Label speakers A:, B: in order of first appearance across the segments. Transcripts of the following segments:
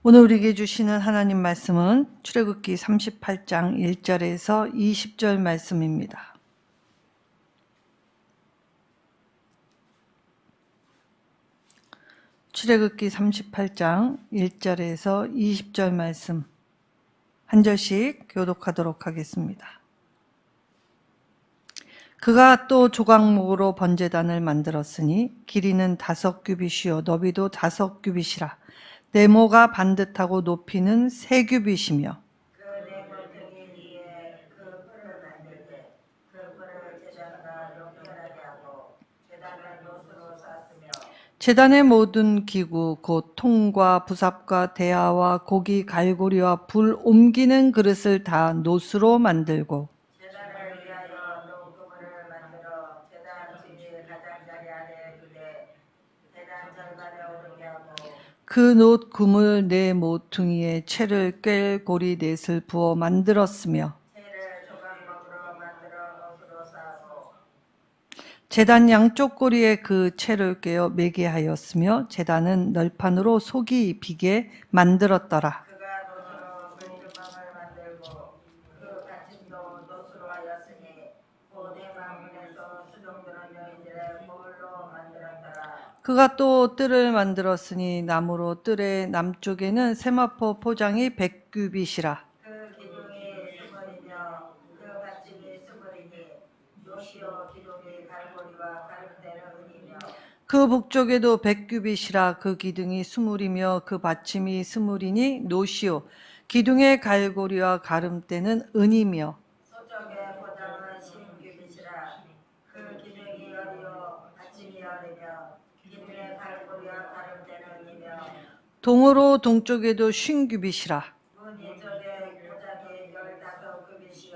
A: 오늘 우리에게 주시는 하나님 말씀은 출애굽기 38장 1절에서 20절 말씀입니다. 출애굽기 38장 1절에서 20절 말씀 한 절씩 교독하도록 하겠습니다. 그가 또 조각목으로 번제단을 만들었으니 길이는 5규빗이요 너비도 5규빗이라. 네모가 반듯하고 높이는 3규빗이며
B: 그 네모등이 위에 그 뿔을 만들 때 그 뿔을 제단과 용편하게 하고 제단을 노수로 쌌으며
A: 제단의 모든 기구 곧 통과 부삽과 대야와 고기 갈고리와 불 옮기는 그릇을 다 노수로 만들고
B: 제단을 위하여 노그물을 만들어 제단 주위 가장자리 아래에 두되 제단 절반에 오르게 하고
A: 그 놋 그물 네 모퉁이에 채를 꿰 고리 넷을 부어 만들었으며
B: 채를 조각목으로 만들어 노수로 싸고
A: 제단 양쪽 고리에 그 채를 꿰어 매게 하였으며 제단은 널판으로 속이 비게 만들었더라.
B: 그가 노수로 물주멍을 만들고 그 받침도 노수로 하였으니 고대망문에서 수종드는 여인들의 볼로 만들었더라.
A: 그가 또 뜰을 만들었으니 나무로 뜰의 남쪽에는 세마포 포장이 100규빗이라.
B: 그 기둥이 수물이며 그 받침이 수물이니 노시오 기둥이 갈고리와 가름대는 은이며
A: 그 북쪽에도 100규빗이라. 그 기둥이 수물이며 그 받침이 스물이니 노시오 기둥의 갈고리와 가름대는 은이며
B: 서쪽의 포장은 10규빗이라. 그 기둥이 열이요 받침이 열이며 기둥의 갈고리와 가름대는 은이며
A: 동으로 동쪽에도 50규빗이라.
B: 문 이쪽에 포장이 15규빗이요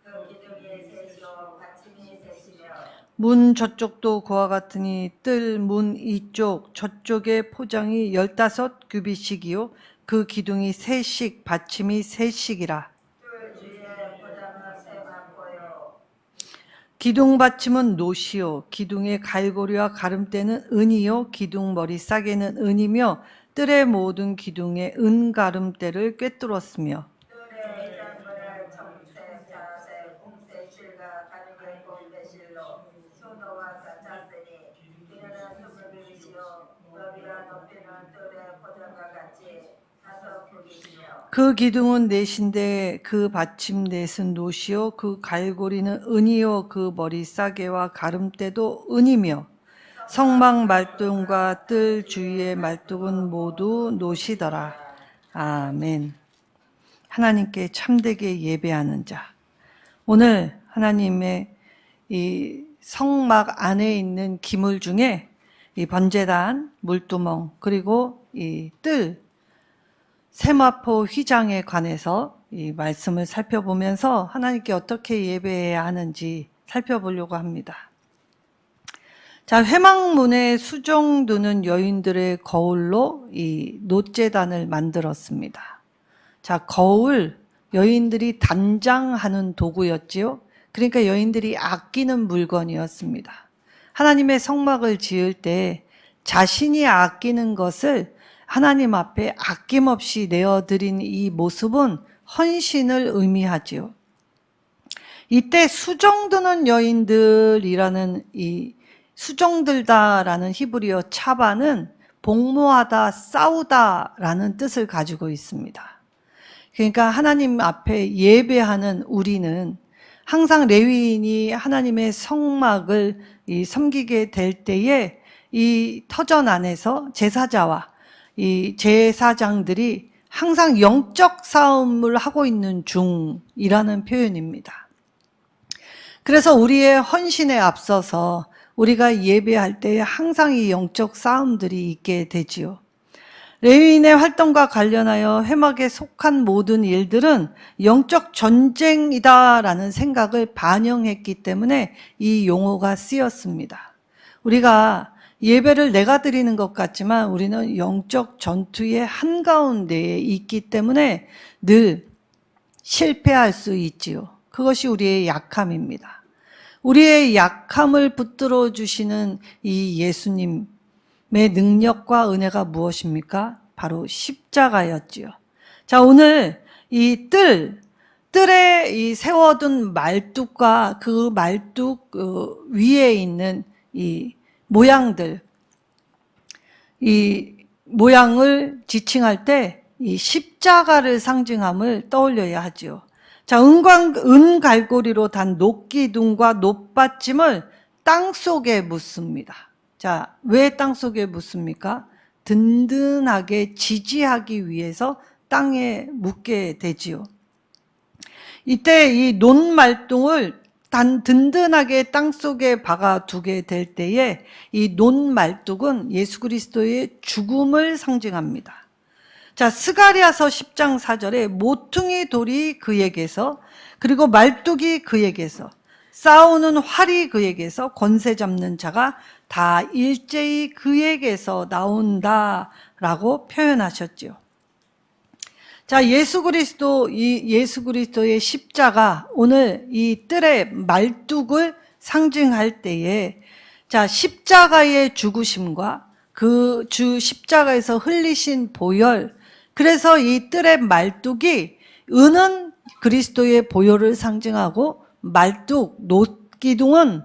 B: 그 기둥이 셋이요 받침이 셋이며
A: 문 저쪽도 그와 같으니 뜰 문 이쪽 저쪽에 포장이 15규빗씩이요 그 기둥이 셋씩 받침이 셋씩이라.
B: 뜰 주위에 포장은 세만고요
A: 기둥 받침은 노시요 기둥의 갈고리와 가름대는 은이요 기둥 머리 싸개는 은이며 뜰의 모든 기둥에 은 가름대를 꿰뚫었으며
B: 뜰의 이장문을 청색, 자색, 홍색 실과 가죽의 곰배실로 소노와 짰으니 이르는 20규빗이요 너비와 높이는 뜰의 포장과 같이 5규빗이며
A: 그 기둥은 넷인데 그 받침 넷은 노시요 그 갈고리는 은이요 그 머리 싸개와 가름대도 은이며 성막 말뚝과 뜰 주위의 말뚝은 모두 노시더라. 아멘. 하나님께 참되게 예배하는 자. 오늘 하나님의 이 성막 안에 있는 기물 중에 이 번제단, 물두멍, 그리고 이 뜰, 세마포 휘장에 관해서 이 말씀을 살펴보면서 하나님께 어떻게 예배해야 하는지 살펴보려고 합니다. 자, 회막문에 수종드는 여인들의 거울로 이 놋제단을 만들었습니다. 자, 거울, 여인들이 단장하는 도구였지요. 그러니까 여인들이 아끼는 물건이었습니다. 하나님의 성막을 지을 때 자신이 아끼는 것을 하나님 앞에 아낌없이 내어드린 이 모습은 헌신을 의미하지요. 이때 수종드는 여인들이라는 이 수종들다라는 히브리어 차바는 복무하다, 싸우다라는 뜻을 가지고 있습니다. 그러니까 하나님 앞에 예배하는 우리는 항상 레위인이 하나님의 성막을 섬기게 될 때에 이 터전 안에서 제사자와 이 제사장들이 항상 영적 싸움을 하고 있는 중이라는 표현입니다. 그래서 우리의 헌신에 앞서서 우리가 예배할 때 항상 이 영적 싸움들이 있게 되지요. 레위인의 활동과 관련하여 회막에 속한 모든 일들은 영적 전쟁이다라는 생각을 반영했기 때문에 이 용어가 쓰였습니다. 우리가 예배를 내가 드리는 것 같지만 우리는 영적 전투의 한가운데에 있기 때문에 늘 실패할 수 있지요. 그것이 우리의 약함입니다. 우리의 약함을 붙들어 주시는 이 예수님의 능력과 은혜가 무엇입니까? 바로 십자가였지요. 자, 오늘 이 뜰에 이 세워둔 말뚝과 그 말뚝 위에 있는 이 모양들, 이 모양을 지칭할 때 이 십자가를 상징함을 떠올려야 하지요. 자, 은갈고리로 단 녹기둥과 높받침을 땅속에 묻습니다. 자, 왜 땅속에 묻습니까? 든든하게 지지하기 위해서 땅에 묻게 되지요. 이때 이 논말뚝을 든든하게 땅속에 박아두게 될 때에 이 논말뚝은 예수 그리스도의 죽음을 상징합니다. 자, 스가랴서 10장 4절에 모퉁이 돌이 그에게서, 그리고 말뚝이 그에게서, 싸우는 활이 그에게서, 권세 잡는 자가 다 일제히 그에게서 나온다라고 표현하셨죠. 자, 예수 그리스도의 십자가, 오늘 이 뜰의 말뚝을 상징할 때에, 자, 십자가의 죽으심과 그 십자가에서 흘리신 보혈, 그래서 이 뜰의 말뚝이 은은 그리스도의 보혈을 상징하고 말뚝, 녹기둥은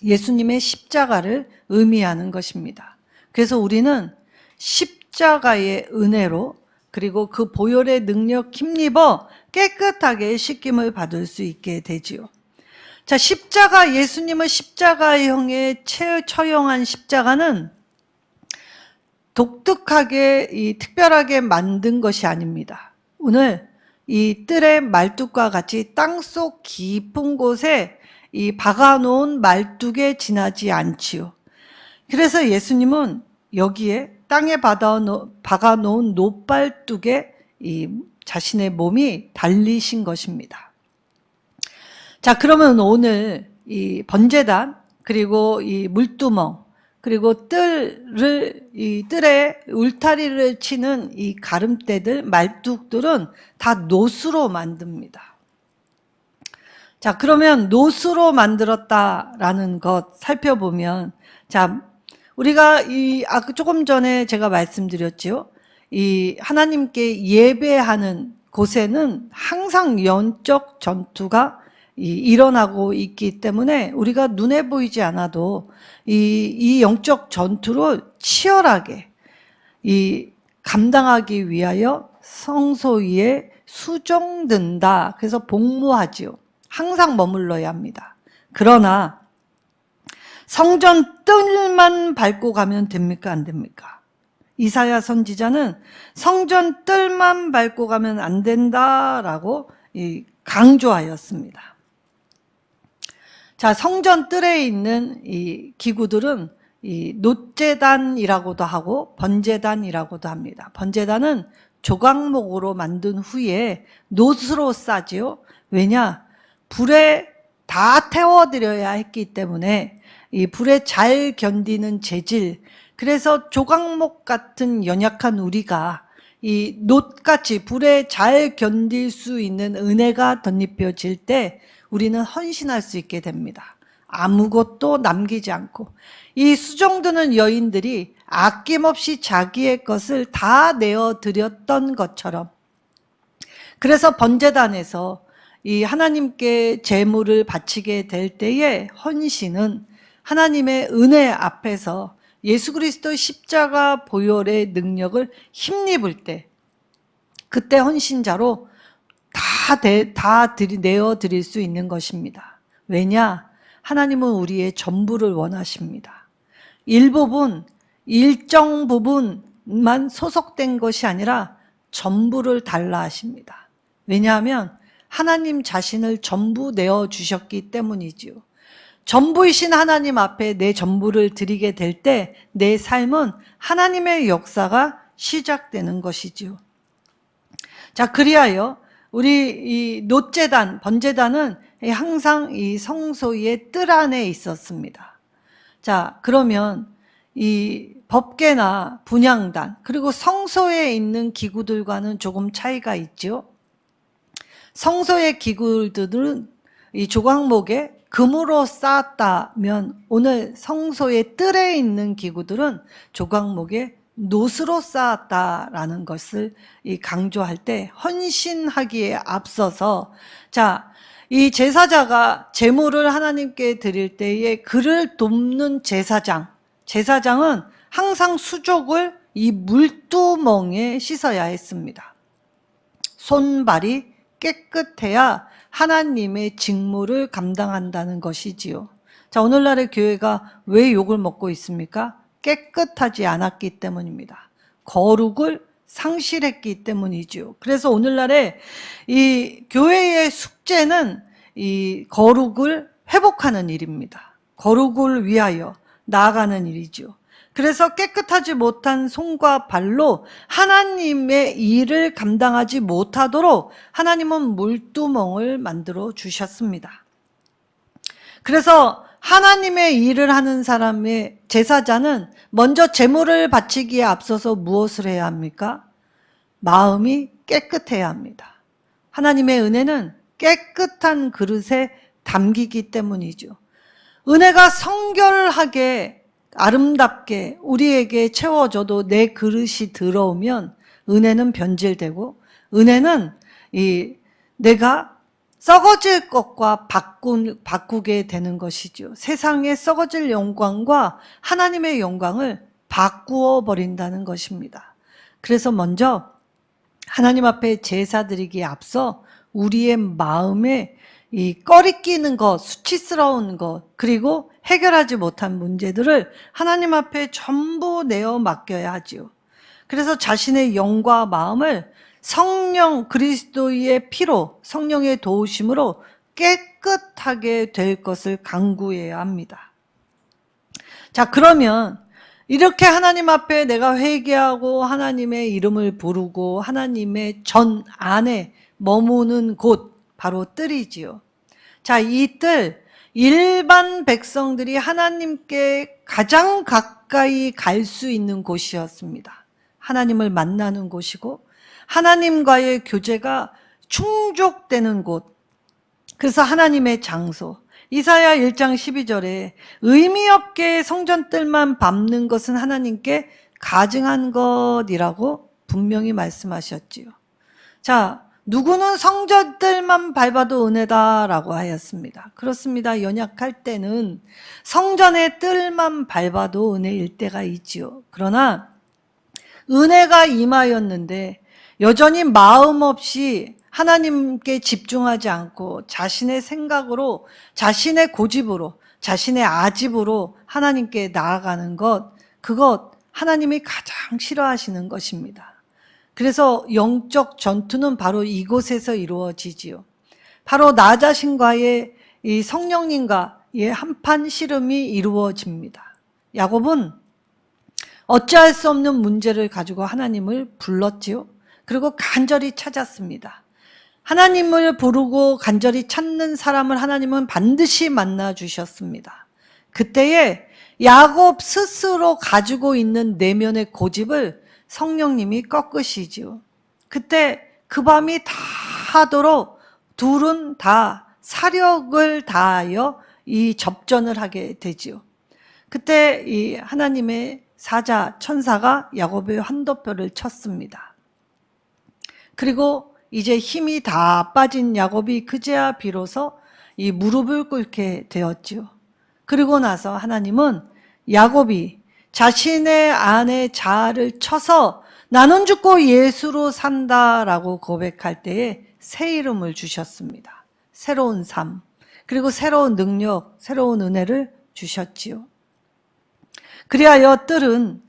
A: 예수님의 십자가를 의미하는 것입니다. 그래서 우리는 십자가의 은혜로, 그리고 그 보혈의 능력 힘입어 깨끗하게 씻김을 받을 수 있게 되지요. 자, 예수님을 십자가형에 처형한 십자가는 독특하게 특별하게 만든 것이 아닙니다. 오늘 이 뜰의 말뚝과 같이 땅속 깊은 곳에 이 박아놓은 말뚝에 지나지 않지요. 그래서 예수님은 여기에 땅에 박아놓은 노발뚝에 이 자신의 몸이 달리신 것입니다. 자, 그러면 오늘 이 번제단, 그리고 이 물두멍, 그리고 이 뜰에 울타리를 치는 이 가름대들, 말뚝들은 다 노수로 만듭니다. 자, 그러면 노수로 만들었다라는 것 살펴보면, 자, 우리가 조금 전에 제가 말씀드렸죠. 이 하나님께 예배하는 곳에는 항상 영적 전투가 일어나고 있기 때문에 우리가 눈에 보이지 않아도 이 영적 전투를 치열하게 감당하기 위하여 성소 위에 수종든다. 그래서 복무하지요. 항상 머물러야 합니다. 그러나 성전 뜰만 밟고 가면 됩니까? 안 됩니까? 이사야 선지자는 성전 뜰만 밟고 가면 안 된다라고 강조하였습니다. 자, 성전 뜰에 있는 이 기구들은 이 놋제단이라고도 하고 번제단이라고도 합니다. 번제단은 조각목으로 만든 후에 놋으로 싸지요. 왜냐? 불에 다 태워드려야 했기 때문에 이 불에 잘 견디는 재질, 그래서 조각목 같은 연약한 우리가 이 놋같이 불에 잘 견딜 수 있는 은혜가 덧입혀질 때 우리는 헌신할 수 있게 됩니다. 아무것도 남기지 않고. 이 수종드는 여인들이 아낌없이 자기의 것을 다 내어드렸던 것처럼, 그래서 번제단에서 이 하나님께 제물을 바치게 될 때에 헌신은 하나님의 은혜 앞에서 예수 그리스도의 십자가 보혈의 능력을 힘입을 때, 그때 헌신자로 다 내어드릴 수 있는 것입니다. 왜냐? 하나님은 우리의 전부를 원하십니다. 일정 부분만 소속된 것이 아니라 전부를 달라 하십니다. 왜냐하면 하나님 자신을 전부 내어주셨기 때문이지요. 전부이신 하나님 앞에 내 전부를 드리게 될 때 내 삶은 하나님의 역사가 시작되는 것이지요. 자, 그리하여 우리 이 놋제단, 번제단은 항상 이 성소의 뜰 안에 있었습니다. 자, 그러면 이 법궤나 분향단, 그리고 성소에 있는 기구들과는 조금 차이가 있죠. 성소의 기구들은 이 조각목에 금으로 쌓았다면 오늘 성소의 뜰에 있는 기구들은 조각목에 노스로 쌓았다라는 것을 강조할 때 헌신하기에 앞서서 자, 이 제사자가 제물을 하나님께 드릴 때에 그를 돕는 제사장은 항상 수족을 이 물두멍에 씻어야 했습니다. 손발이 깨끗해야 하나님의 직무를 감당한다는 것이지요. 자, 오늘날의 교회가 왜 욕을 먹고 있습니까? 깨끗하지 않았기 때문입니다. 거룩을 상실했기 때문이죠. 그래서 오늘날의 이 교회의 숙제는 이 거룩을 회복하는 일입니다. 거룩을 위하여 나아가는 일이죠. 그래서 깨끗하지 못한 손과 발로 하나님의 일을 감당하지 못하도록 하나님은 물두멍을 만들어 주셨습니다. 그래서 하나님의 일을 하는 사람의 제사자는 먼저 제물을 바치기에 앞서서 무엇을 해야 합니까? 마음이 깨끗해야 합니다. 하나님의 은혜는 깨끗한 그릇에 담기기 때문이죠. 은혜가 성결하게 아름답게 우리에게 채워져도 내 그릇이 들어오면 은혜는 변질되고 은혜는 내가 썩어질 것과 바꾸게 되는 것이죠. 세상의 썩어질 영광과 하나님의 영광을 바꾸어 버린다는 것입니다. 그래서 먼저 하나님 앞에 제사 드리기에 앞서 우리의 마음에 이 꺼리끼는 것, 수치스러운 것, 그리고 해결하지 못한 문제들을 하나님 앞에 전부 내어 맡겨야 하지요. 그래서 자신의 영과 마음을 성령 그리스도의 피로, 성령의 도우심으로 깨끗하게 될 것을 간구해야 합니다. 자, 그러면 이렇게 하나님 앞에 내가 회개하고 하나님의 이름을 부르고 하나님의 전 안에 머무는 곳, 바로 뜰이지요. 자, 이 뜰, 일반 백성들이 하나님께 가장 가까이 갈 수 있는 곳이었습니다. 하나님을 만나는 곳이고 하나님과의 교제가 충족되는 곳, 그래서 하나님의 장소. 이사야 1장 12절에 의미 없게 성전뜰만 밟는 것은 하나님께 가증한 것이라고 분명히 말씀하셨지요. 자, 누구는 성전뜰만 밟아도 은혜다라고 하였습니다. 그렇습니다. 연약할 때는 성전의 뜰만 밟아도 은혜일 때가 있지요. 그러나 은혜가 임하였는데 여전히 마음 없이 하나님께 집중하지 않고 자신의 생각으로, 자신의 고집으로, 자신의 아집으로 하나님께 나아가는 것, 그것 하나님이 가장 싫어하시는 것입니다. 그래서 영적 전투는 바로 이곳에서 이루어지지요. 바로 나 자신과의 이 성령님과의 한판 씨름이 이루어집니다. 야곱은 어찌할 수 없는 문제를 가지고 하나님을 불렀지요. 그리고 간절히 찾았습니다. 하나님을 부르고 간절히 찾는 사람을 하나님은 반드시 만나 주셨습니다. 그때에 야곱 스스로 가지고 있는 내면의 고집을 성령님이 꺾으시지요. 그때 그 밤이 다하도록 둘은 다 사력을 다하여 이 접전을 하게 되지요. 그때 이 하나님의 사자 천사가 야곱의 환도뼈를 쳤습니다. 그리고 이제 힘이 다 빠진 야곱이 그제야 비로소 이 무릎을 꿇게 되었지요. 그리고 나서 하나님은 야곱이 자신의 아내 자아를 쳐서 나는 죽고 예수로 산다라고 고백할 때에 새 이름을 주셨습니다. 새로운 삶, 그리고 새로운 능력, 새로운 은혜를 주셨지요. 그리하여 뜰은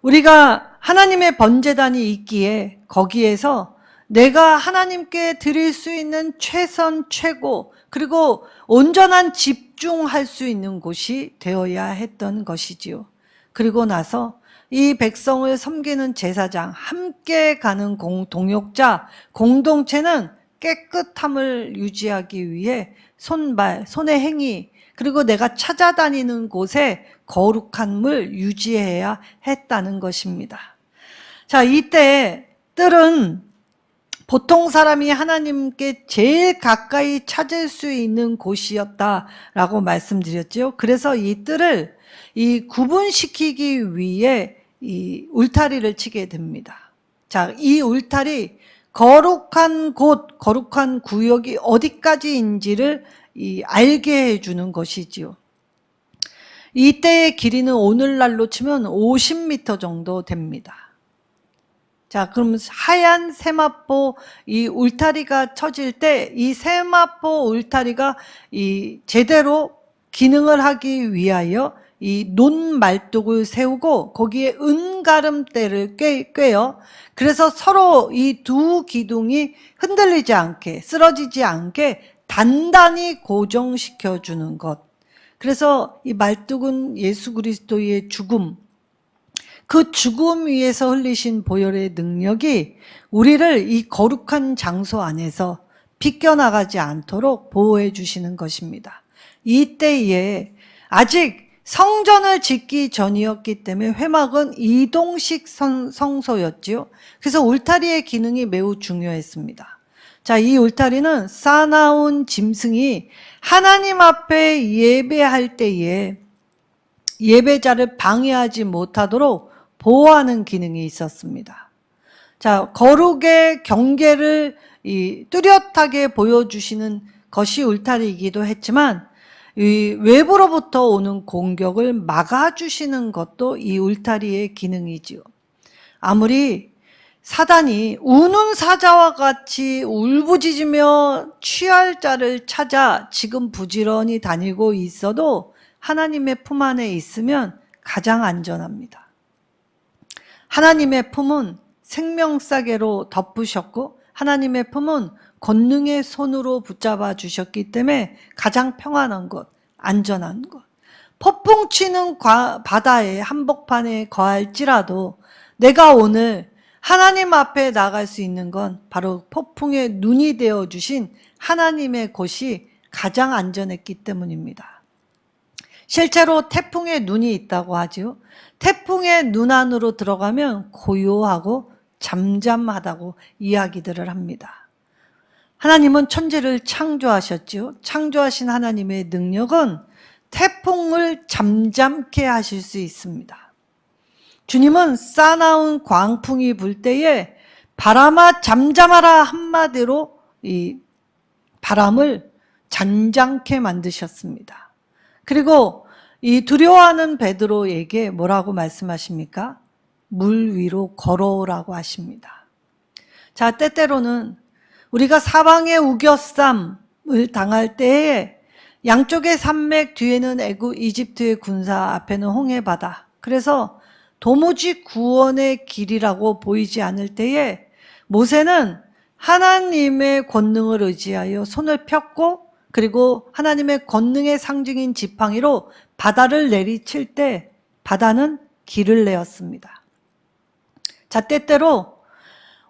A: 우리가 하나님의 번제단이 있기에 거기에서 내가 하나님께 드릴 수 있는 최선, 최고, 그리고 온전한 집중할 수 있는 곳이 되어야 했던 것이지요. 그리고 나서 이 백성을 섬기는 제사장, 함께 가는 동역자, 공동체는 깨끗함을 유지하기 위해 손발, 손의 행위, 그리고 내가 찾아다니는 곳에 거룩함을 유지해야 했다는 것입니다. 자, 이때 뜰은 보통 사람이 하나님께 제일 가까이 찾을 수 있는 곳이었다라고 말씀드렸죠. 그래서 이 뜰을 구분시키기 위해 이 울타리를 치게 됩니다. 자, 이 울타리 거룩한 곳, 거룩한 구역이 어디까지인지를 알게 해주는 것이지요. 이때의 길이는 오늘날로 치면 50m 정도 됩니다. 자, 그럼 하얀 세마포 이 울타리가 쳐질 때 이 세마포 울타리가 제대로 기능을 하기 위하여 이 논말뚝을 세우고 거기에 은가름대를 꿰요. 그래서 서로 이 두 기둥이 흔들리지 않게, 쓰러지지 않게 단단히 고정시켜 주는 것. 그래서 이 말뚝은 예수 그리스도의 죽음, 그 죽음 위에서 흘리신 보혈의 능력이 우리를 이 거룩한 장소 안에서 비껴나가지 않도록 보호해 주시는 것입니다. 이때에 아직 성전을 짓기 전이었기 때문에 회막은 이동식 성소였지요. 그래서 울타리의 기능이 매우 중요했습니다. 자, 이 울타리는 싸나운 짐승이 하나님 앞에 예배할 때에 예배자를 방해하지 못하도록 보호하는 기능이 있었습니다. 자, 거룩의 경계를 뚜렷하게 보여주시는 것이 울타리이기도 했지만 이 외부로부터 오는 공격을 막아주시는 것도 이 울타리의 기능이지요. 아무리 사단이 우는 사자와 같이 울부짖으며 취할 자를 찾아 지금 부지런히 다니고 있어도 하나님의 품 안에 있으면 가장 안전합니다. 하나님의 품은 생명싸개로 덮으셨고 하나님의 품은 권능의 손으로 붙잡아 주셨기 때문에 가장 평안한 것, 안전한 것. 폭풍 치는 바다의 한복판에 거할지라도 내가 오늘 하나님 앞에 나갈 수 있는 건 바로 폭풍의 눈이 되어 주신 하나님의 곳이 가장 안전했기 때문입니다. 실제로 태풍의 눈이 있다고 하죠. 태풍의 눈 안으로 들어가면 고요하고 잠잠하다고 이야기들을 합니다. 하나님은 천지를 창조하셨죠. 창조하신 하나님의 능력은 태풍을 잠잠케 하실 수 있습니다. 주님은 싸나운 광풍이 불 때에 바람아 잠잠하라 한마디로 이 바람을 잔잔케 만드셨습니다. 그리고 이 두려워하는 베드로에게 뭐라고 말씀하십니까? 물 위로 걸어오라고 하십니다. 자, 때때로는 우리가 사방의 우겨쌈을 당할 때에 양쪽의 산맥, 뒤에는 이집트의 군사, 앞에는 홍해바다. 그래서 도무지 구원의 길이라고 보이지 않을 때에 모세는 하나님의 권능을 의지하여 손을 폈고 그리고 하나님의 권능의 상징인 지팡이로 바다를 내리칠 때 바다는 길을 내었습니다. 자, 때때로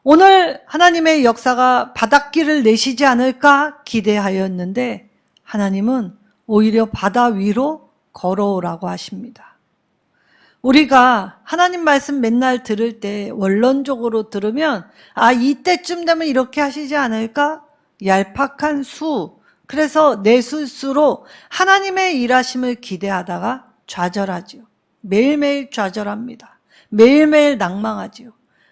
A: 오늘 하나님의 역사가 바닷길을 내시지 않을까 기대하였는데 하나님은 오히려 바다 위로 걸어오라고 하십니다. 우리가 하나님 말씀 맨날 들을 때 원론적으로 들으면 이때쯤 되면 이렇게 하시지 않을까? 얄팍한 수, 그래서 내 스스로 하나님의 일하심을 기대하다가 좌절하죠. 매일매일 좌절합니다. 매일매일 낭망하지요.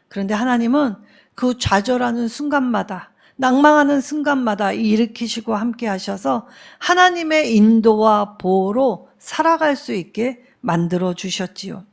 A: 그런데 하나님은 그 좌절하는 순간마다 낭망하는 순간마다 일으키시고 함께 하셔서 하나님의 인도와 보호로 살아갈 수 있게 만들어 주셨지요.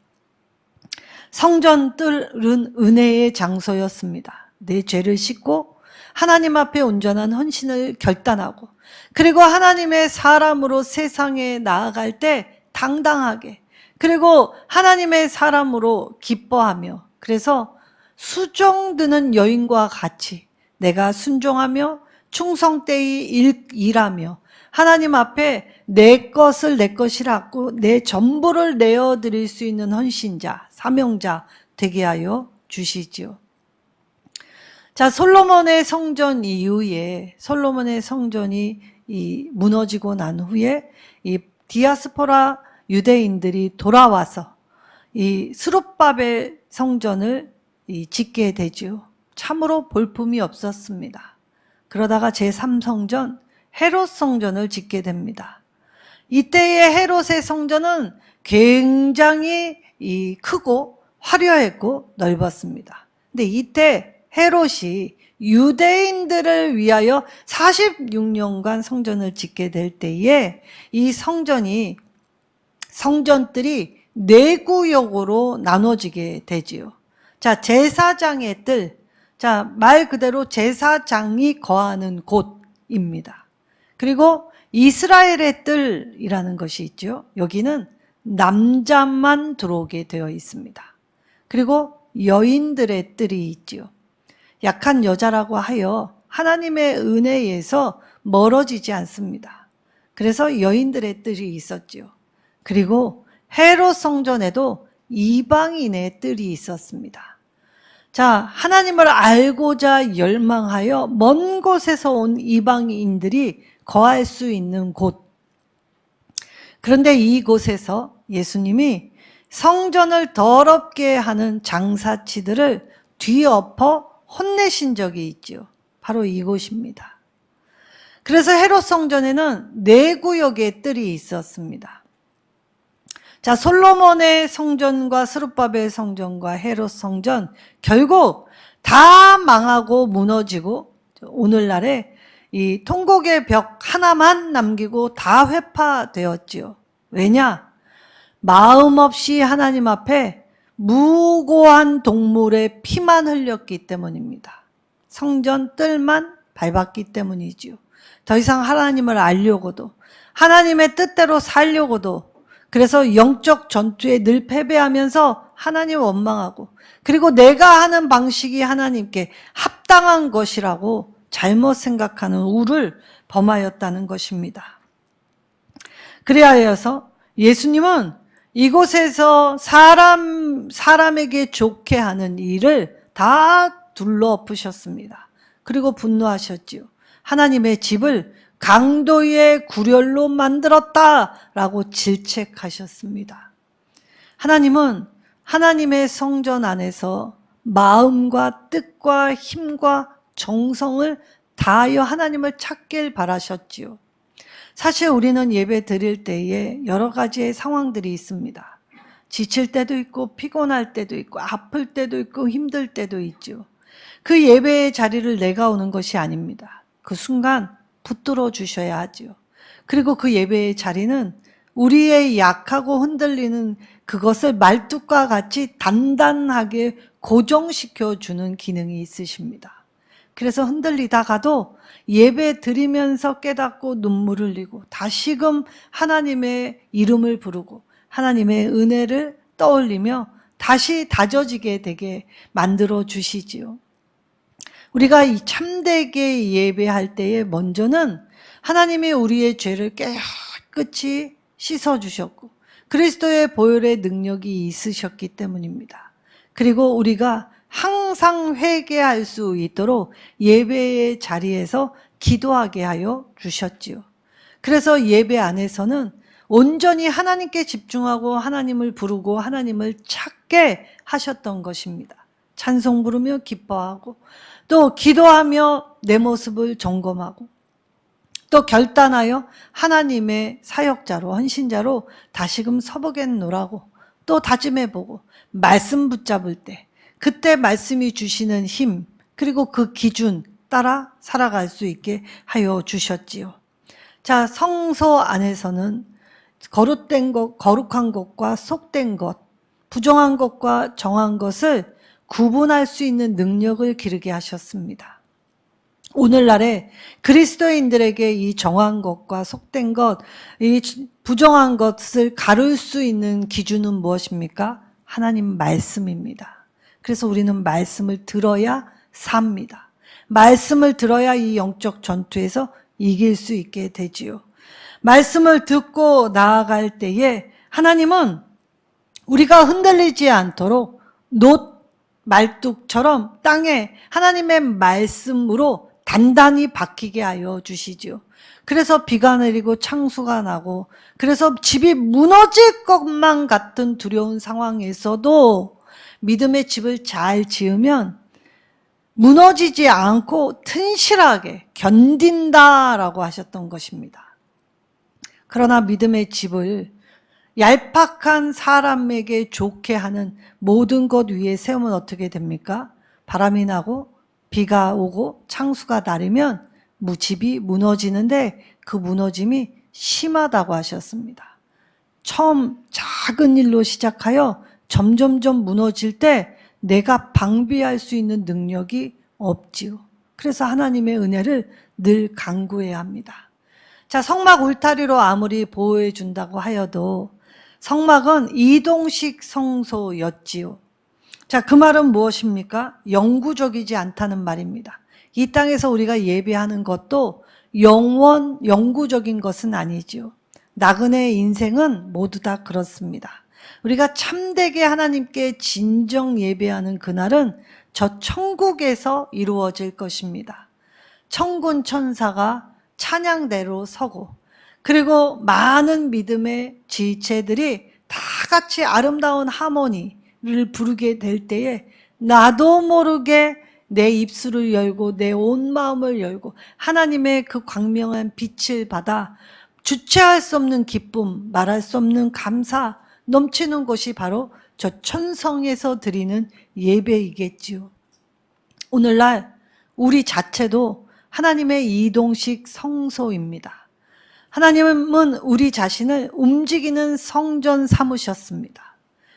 A: 성전뜰은 은혜의 장소였습니다. 내 죄를 씻고 하나님 앞에 온전한 헌신을 결단하고 그리고 하나님의 사람으로 세상에 나아갈 때 당당하게 그리고 하나님의 사람으로 기뻐하며 그래서 수종드는 여인과 같이 내가 순종하며 충성되이 일하며 하나님 앞에 내 것을 내 것이라고 내 전부를 내어드릴 수 있는 헌신자, 사명자 되게 하여 주시지요. 자, 솔로몬의 성전 이후에 솔로몬의 성전이 무너지고 난 후에 이 디아스포라 유대인들이 돌아와서 이 스룹바벨 성전을 짓게 되죠. 참으로 볼품이 없었습니다. 그러다가 제3성전 헤롯 성전을 짓게 됩니다. 이때의 헤롯의 성전은 굉장히 크고 화려했고 넓었습니다. 근데 이때 헤롯이 유대인들을 위하여 46년간 성전을 짓게 될 때에 이 성전들이 네 구역으로 나눠지게 되지요. 자, 제사장의 뜰. 자, 말 그대로 제사장이 거하는 곳입니다. 그리고 이스라엘의 뜰이라는 것이 있죠. 여기는 남자만 들어오게 되어 있습니다. 그리고 여인들의 뜰이 있지요. 약한 여자라고 하여 하나님의 은혜에서 멀어지지 않습니다. 그래서 여인들의 뜰이 있었지요. 그리고 헤롯 성전에도 이방인의 뜰이 있었습니다. 자, 하나님을 알고자 열망하여 먼 곳에서 온 이방인들이 거할 수 있는 곳. 그런데 이곳에서 예수님이 성전을 더럽게 하는 장사치들을 뒤엎어 혼내신 적이 있죠. 바로 이곳입니다. 그래서 헤롯 성전에는 네 구역의 뜰이 있었습니다. 자, 솔로몬의 성전과 스룹바벨 성전과 헤롯 성전 결국 다 망하고 무너지고 오늘날에 이 통곡의 벽 하나만 남기고 다 회파되었지요. 왜냐? 마음 없이 하나님 앞에 무고한 동물의 피만 흘렸기 때문입니다. 성전 뜰만 밟았기 때문이지요. 더 이상 하나님을 알려고도 하나님의 뜻대로 살려고도 그래서 영적 전투에 늘 패배하면서 하나님 원망하고 그리고 내가 하는 방식이 하나님께 합당한 것이라고 잘못 생각하는 우를 범하였다는 것입니다. 그리하여서 예수님은 이곳에서 사람에게 좋게 하는 일을 다 둘러엎으셨습니다. 그리고 분노하셨지요. 하나님의 집을 강도의 구렬로 만들었다라고 질책하셨습니다. 하나님은 하나님의 성전 안에서 마음과 뜻과 힘과 정성을 다하여 하나님을 찾길 바라셨지요. 사실 우리는 예배 드릴 때에 여러 가지의 상황들이 있습니다. 지칠 때도 있고 피곤할 때도 있고 아플 때도 있고 힘들 때도 있죠. 그 예배의 자리를 내가 오는 것이 아닙니다. 그 순간 붙들어 주셔야 하죠. 그리고 그 예배의 자리는 우리의 약하고 흔들리는 그것을 말뚝과 같이 단단하게 고정시켜 주는 기능이 있으십니다. 그래서 흔들리다가도 예배 드리면서 깨닫고 눈물을 흘리고 다시금 하나님의 이름을 부르고 하나님의 은혜를 떠올리며 다시 다져지게 되게 만들어 주시지요. 우리가 이 참되게 예배할 때에 먼저는 하나님이 우리의 죄를 깨끗이 씻어주셨고 그리스도의 보혈의 능력이 있으셨기 때문입니다. 그리고 우리가 항상 회개할 수 있도록 예배의 자리에서 기도하게 하여 주셨지요. 그래서 예배 안에서는 온전히 하나님께 집중하고 하나님을 부르고 하나님을 찾게 하셨던 것입니다. 찬송 부르며 기뻐하고 또 기도하며 내 모습을 점검하고 또 결단하여 하나님의 사역자로 헌신자로 다시금 서보겠노라고 또 다짐해보고 말씀 붙잡을 때 그때 말씀이 주시는 힘 그리고 그 기준 따라 살아갈 수 있게 하여 주셨지요. 자, 성소 안에서는 거룩된 것, 거룩한 것과 속된 것, 부정한 것과 정한 것을 구분할 수 있는 능력을 기르게 하셨습니다. 오늘날에 그리스도인들에게 이 정한 것과 속된 것, 이 부정한 것을 가를 수 있는 기준은 무엇입니까? 하나님 말씀입니다. 그래서 우리는 말씀을 들어야 삽니다. 말씀을 들어야 이 영적 전투에서 이길 수 있게 되지요. 말씀을 듣고 나아갈 때에 하나님은 우리가 흔들리지 않도록 놋 말뚝처럼 땅에 하나님의 말씀으로 단단히 박히게 하여 주시지요. 그래서 비가 내리고 창수가 나고 그래서 집이 무너질 것만 같은 두려운 상황에서도 믿음의 집을 잘 지으면 무너지지 않고 튼실하게 견딘다라고 하셨던 것입니다. 그러나 믿음의 집을 얄팍한 사람에게 좋게 하는 모든 것 위에 세우면 어떻게 됩니까? 바람이 나고 비가 오고 창수가 날이면 집이 무너지는데 그 무너짐이 심하다고 하셨습니다. 처음 작은 일로 시작하여 점점점 무너질 때 내가 방비할 수 있는 능력이 없지요. 그래서 하나님의 은혜를 늘 간구해야 합니다. 자, 성막 울타리로 아무리 보호해 준다고 하여도 성막은 이동식 성소였지요. 자, 그 말은 무엇입니까? 영구적이지 않다는 말입니다. 이 땅에서 우리가 예배하는 것도 영구적인 것은 아니지요. 나그네의 인생은 모두 다 그렇습니다. 우리가 참되게 하나님께 진정 예배하는 그날은 저 천국에서 이루어질 것입니다. 천군 천사가 찬양대로 서고, 그리고 많은 믿음의 지체들이 다 같이 아름다운 하모니를 부르게 될 때에 나도 모르게 내 입술을 열고 내 온 마음을 열고 하나님의 그 광명한 빛을 받아 주체할 수 없는 기쁨, 말할 수 없는 감사 넘치는 것이 바로 저 천성에서 드리는 예배이겠지요. 오늘날 우리 자체도 하나님의 이동식 성소입니다. 하나님은 우리 자신을 움직이는 성전 삼으셨습니다.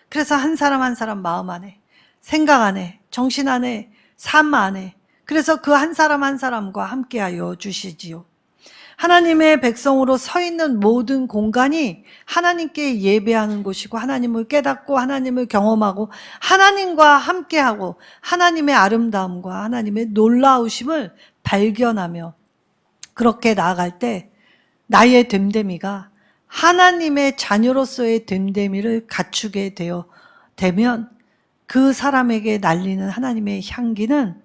A: 그래서 한 사람 한 사람 마음 안에, 생각 안에, 정신 안에, 삶 안에, 그래서 그 한 사람 한 사람과 함께하여 주시지요. 하나님의 백성으로 서 있는 모든 공간이 하나님께 예배하는 곳이고, 하나님을 깨닫고 하나님을 경험하고 하나님과 함께하고 하나님의 아름다움과 하나님의 놀라우심을 발견하며 그렇게 나아갈 때 나의 됨됨이가 하나님의 자녀로서의 됨됨이를 갖추게 되면 그 사람에게 날리는 하나님의 향기는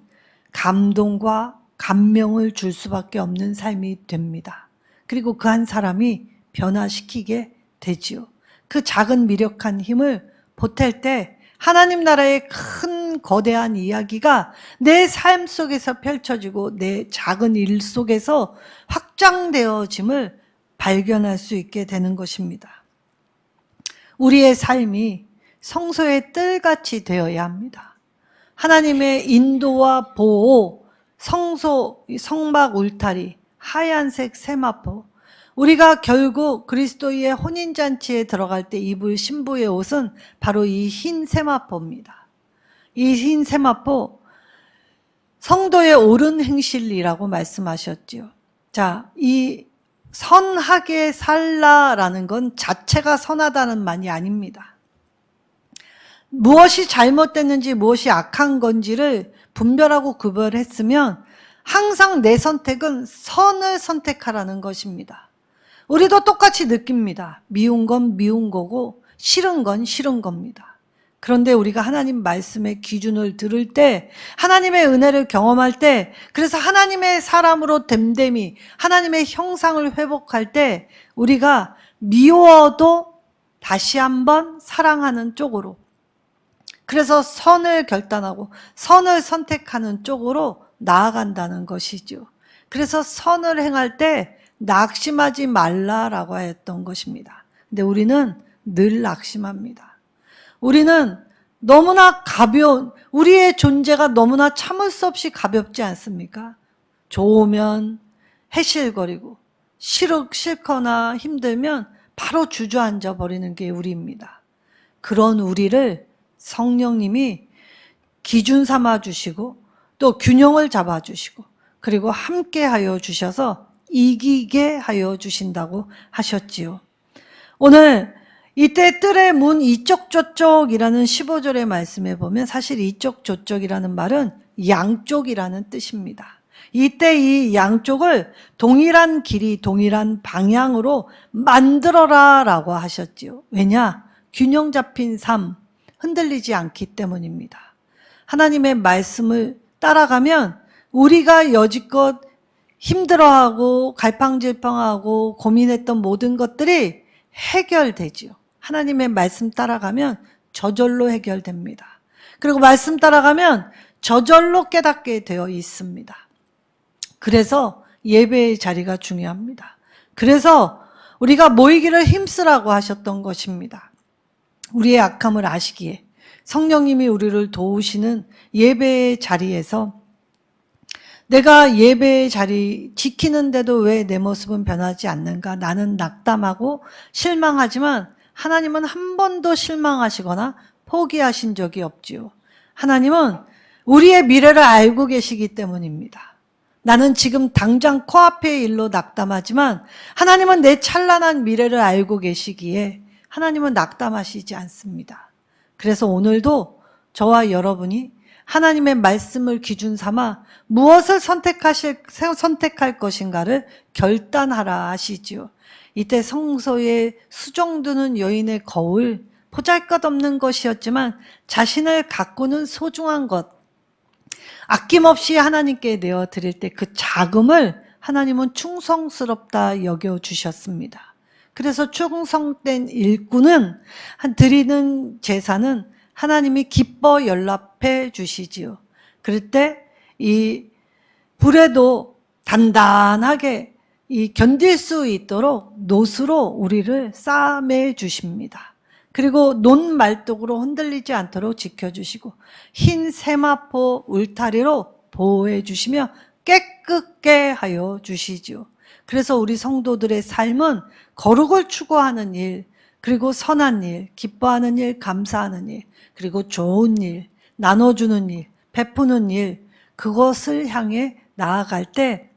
A: 감동과 감명을 줄 수밖에 없는 삶이 됩니다. 그리고 그 한 사람이 변화시키게 되지요. 그 작은 미력한 힘을 보탤 때 하나님 나라의 큰 거대한 이야기가 내 삶 속에서 펼쳐지고 내 작은 일 속에서 확장되어짐을 발견할 수 있게 되는 것입니다. 우리의 삶이 성소의 뜰같이 되어야 합니다. 하나님의 인도와 보호, 성소, 성막 울타리, 하얀색 세마포, 우리가 결국 그리스도의 혼인잔치에 들어갈 때 입을 신부의 옷은 바로 이 흰 세마포입니다. 이 흰 세마포, 성도의 옳은 행실이라고 말씀하셨지요. 자, 이 선하게 살라라는 건 자체가 선하다는 말이 아닙니다. 무엇이 잘못됐는지 무엇이 악한 건지를 분별하고 구별했으면 항상 내 선택은 선을 선택하라는 것입니다. 우리도 똑같이 느낍니다. 미운 건 미운 거고 싫은 건 싫은 겁니다. 그런데 우리가 하나님 말씀의 기준을 들을 때, 하나님의 은혜를 경험할 때, 그래서 하나님의 사람으로 됨됨이, 하나님의 형상을 회복할 때 우리가 미워도 다시 한번 사랑하는 쪽으로, 그래서 선을 결단하고 선을 선택하는 쪽으로 나아간다는 것이죠. 그래서 선을 행할 때 낙심하지 말라라고 했던 것입니다. 근데 우리는 늘 낙심합니다. 우리는 너무나 가벼운, 우리의 존재가 너무나 참을 수 없이 가볍지 않습니까? 좋으면 해실거리고 싫거나 힘들면 바로 주저앉아 버리는 게 우리입니다. 그런 우리를 성령님이 기준 삼아 주시고 또 균형을 잡아 주시고 그리고 함께 하여 주셔서 이기게 하여 주신다고 하셨지요. 오늘 이때 뜰의 문 이쪽 저쪽이라는 15절의 말씀에 보면 사실 이쪽 저쪽이라는 말은 양쪽이라는 뜻입니다. 이때 이 양쪽을 동일한 길이, 동일한 방향으로 만들어라 라고 하셨지요. 왜냐? 균형 잡힌 삶, 흔들리지 않기 때문입니다. 하나님의 말씀을 따라가면 우리가 여지껏 힘들어하고 갈팡질팡하고 고민했던 모든 것들이 해결되지요. 하나님의 말씀 따라가면 저절로 해결됩니다. 그리고 말씀 따라가면 저절로 깨닫게 되어 있습니다. 그래서 예배의 자리가 중요합니다. 그래서 우리가 모이기를 힘쓰라고 하셨던 것입니다. 우리의 악함을 아시기에 성령님이 우리를 도우시는 예배의 자리에서 내가 예배의 자리 지키는데도 왜 내 모습은 변하지 않는가? 나는 낙담하고 실망하지만 하나님은 한 번도 실망하시거나 포기하신 적이 없지요. 하나님은 우리의 미래를 알고 계시기 때문입니다. 나는 지금 당장 코앞의 일로 낙담하지만 하나님은 내 찬란한 미래를 알고 계시기에 하나님은 낙담하시지 않습니다. 그래서 오늘도 저와 여러분이 하나님의 말씀을 기준 삼아 무엇을 선택할 것인가를 결단하라 하시지요. 이때 성소에 수종드는 여인의 거울, 보잘것없는 것이었지만 자신을 가꾸는 소중한 것, 아낌없이 하나님께 내어드릴 때 그 자금을 하나님은 충성스럽다 여겨주셨습니다. 그래서 충성된 일꾼은 드리는 제사는 하나님이 기뻐 연락해 주시지요. 그럴 때 이 불에도 단단하게 견딜 수 있도록 놋으로 우리를 싸매 주십니다. 그리고 논 말뚝으로 흔들리지 않도록 지켜주시고 흰 세마포 울타리로 보호해 주시며 깨끗게 하여 주시지요. 그래서 우리 성도들의 삶은 거룩을 추구하는 일, 그리고 선한 일, 기뻐하는 일, 감사하는 일, 그리고 좋은 일, 나눠주는 일, 베푸는 일, 그것을 향해 나아갈 때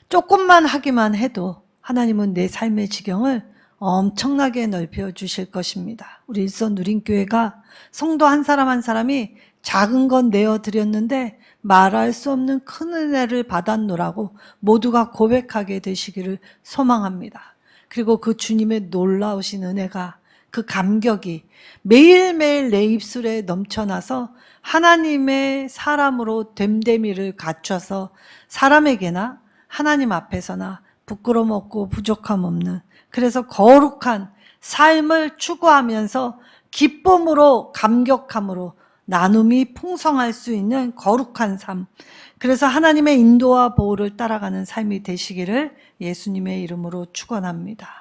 A: 조금만 하기만 해도 하나님은 내 삶의 지경을 엄청나게 넓혀 주실 것입니다. 우리 일선 누린교회가 성도 한 사람 한 사람이 작은 건 내어드렸는데 말할 수 없는 큰 은혜를 받았노라고 모두가 고백하게 되시기를 소망합니다. 그리고 그 주님의 놀라우신 은혜가, 그 감격이 매일매일 내 입술에 넘쳐나서 하나님의 사람으로 됨됨이를 갖춰서 사람에게나 하나님 앞에서나 부끄럼 없고 부족함 없는, 그래서 거룩한 삶을 추구하면서 기쁨으로 감격함으로 나눔이 풍성할 수 있는 거룩한 삶, 그래서 하나님의 인도와 보호를 따라가는 삶이 되시기를 예수님의 이름으로 축원합니다.